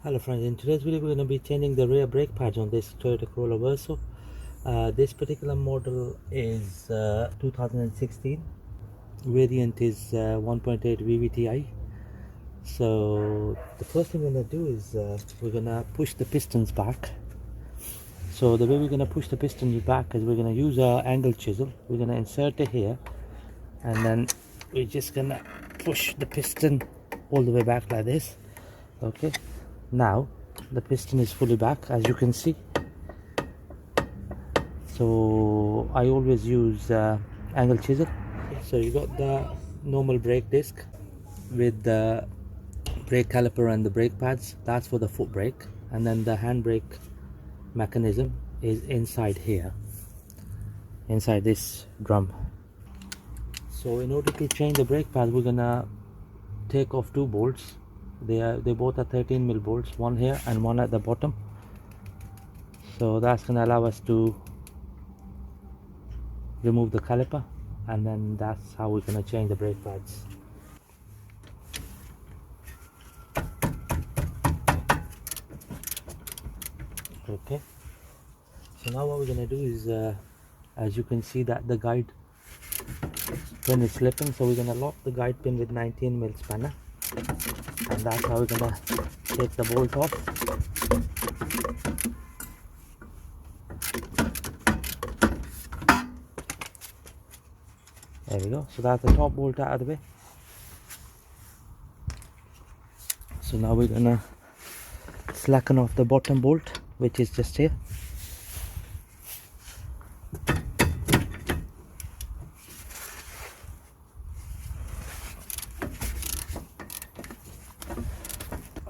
Hello friends, in today's video we're going to be changing the rear brake pads on this Toyota Corolla Verso. This particular model is 2016. Variant is 1.8 vvti. So the first thing we're going to do is we're going to push the pistons back. So the way we're going to push the pistons back is we're going to use our angle chisel. We're going to insert it here, and then we're just going to push the piston all the way back like this. Okay, now the piston is fully back, as you can see. So I always use angle chisel. So you got the normal brake disc with the brake caliper and the brake pads. That's for the foot brake, and then the handbrake mechanism is inside here, inside this drum. So in order to change the brake pads, we're gonna take off two bolts. They both are 13mm bolts, one here and one at the bottom. So that's gonna allow us to remove the caliper, and then that's how we're gonna change the brake pads. Okay, so now what we're gonna do is as you can see that the guide pin is slipping, so we're gonna lock the guide pin with 19mm spanner, and that's how we're gonna take the bolt off. There we go. So that's the top bolt out of the way. So now we're gonna slacken off the bottom bolt, which is just here.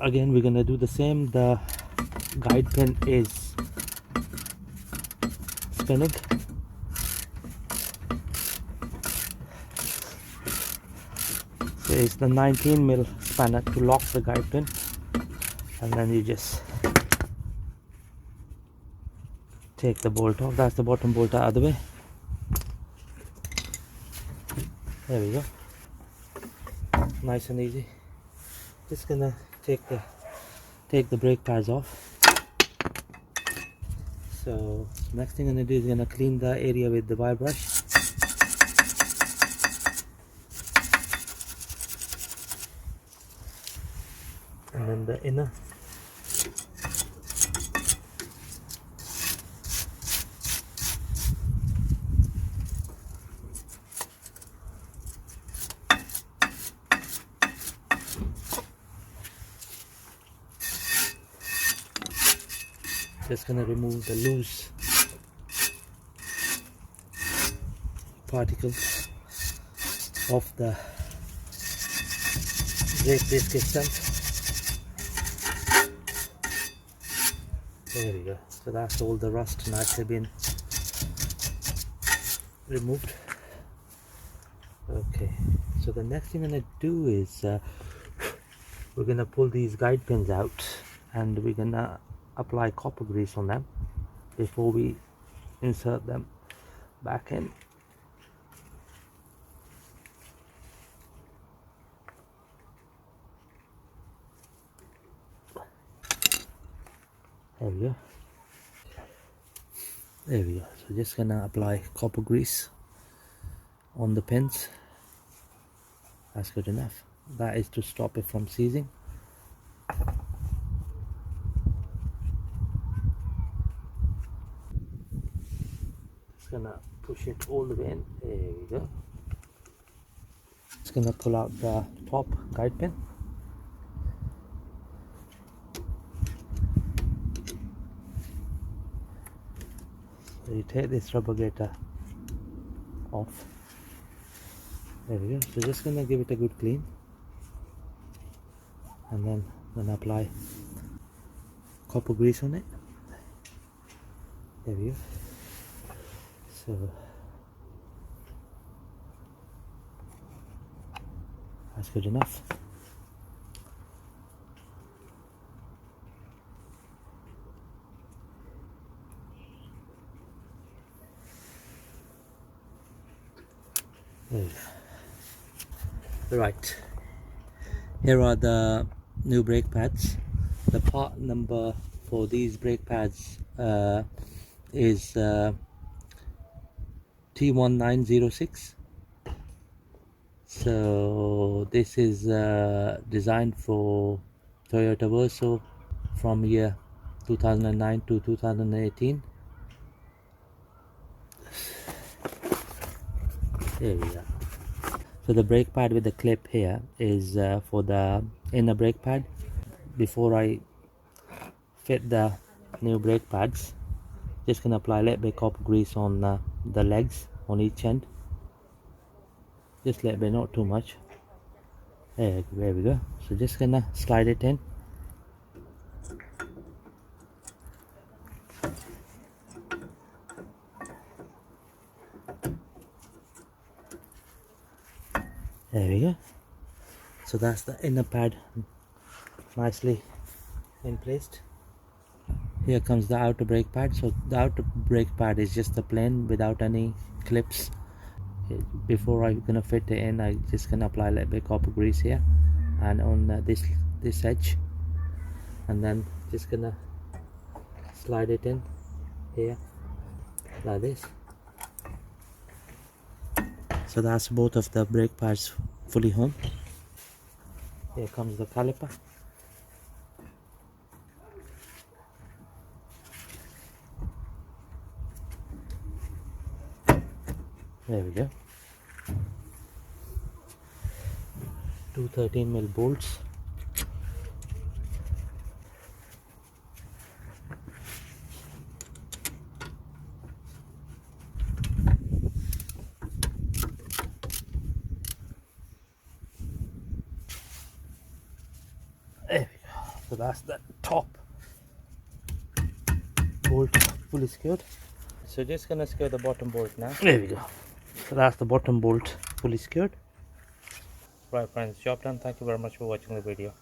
Again, we're gonna do the same. The guide pin is spinning. So it's the 19mm spanner to lock the guide pin, and then you just take the bolt off. That's the bottom bolt out of the way. There we go. Nice and easy. Just gonna take the brake pads off. So next thing I'm gonna do is gonna clean the area with the wire brush. And then the inner. Just gonna remove the loose particles of the brake disc itself. There we go. So that's all the rust nicely been removed. Okay, so the next thing I'm gonna do is we're gonna pull these guide pins out, and we're gonna apply copper grease on them before we insert them back in. There we go. There we go. So just gonna apply copper grease on the pins. That's good enough. That is to stop it from seizing. Just gonna push it all the way in. There we go. Just gonna pull out the top guide pin. So you take this rubber gaiter off. There we go. So just gonna give it a good clean, and then gonna apply copper grease on it. There we go. So that's good enough. There we go. Right, here are the new brake pads. The part number for these brake pads is T1906. So this is designed for Toyota Verso from year 2009 to 2018. There we go. So the brake pad with the clip here is for the inner brake pad. Before I fit the new brake pads, just gonna apply a little bit copper grease on the legs on each end. Just a little bit, not too much. There we go. So just gonna slide it in. There we go. So that's the inner pad nicely in placed. Here comes the outer brake pad. So the outer brake pad is just a plain without any clips. Before I'm gonna fit it in, I just gonna apply a little bit copper grease here and on this edge, and then just gonna slide it in here like this. So that's both of the brake pads fully home. Here comes the caliper. There we go. 2 13mm bolts. There we go. So that's the top bolt fully secured. So just gonna secure the bottom bolt now. There we go. So that's the bottom bolt fully secured. Right friends, job done. Thank you very much for watching the video.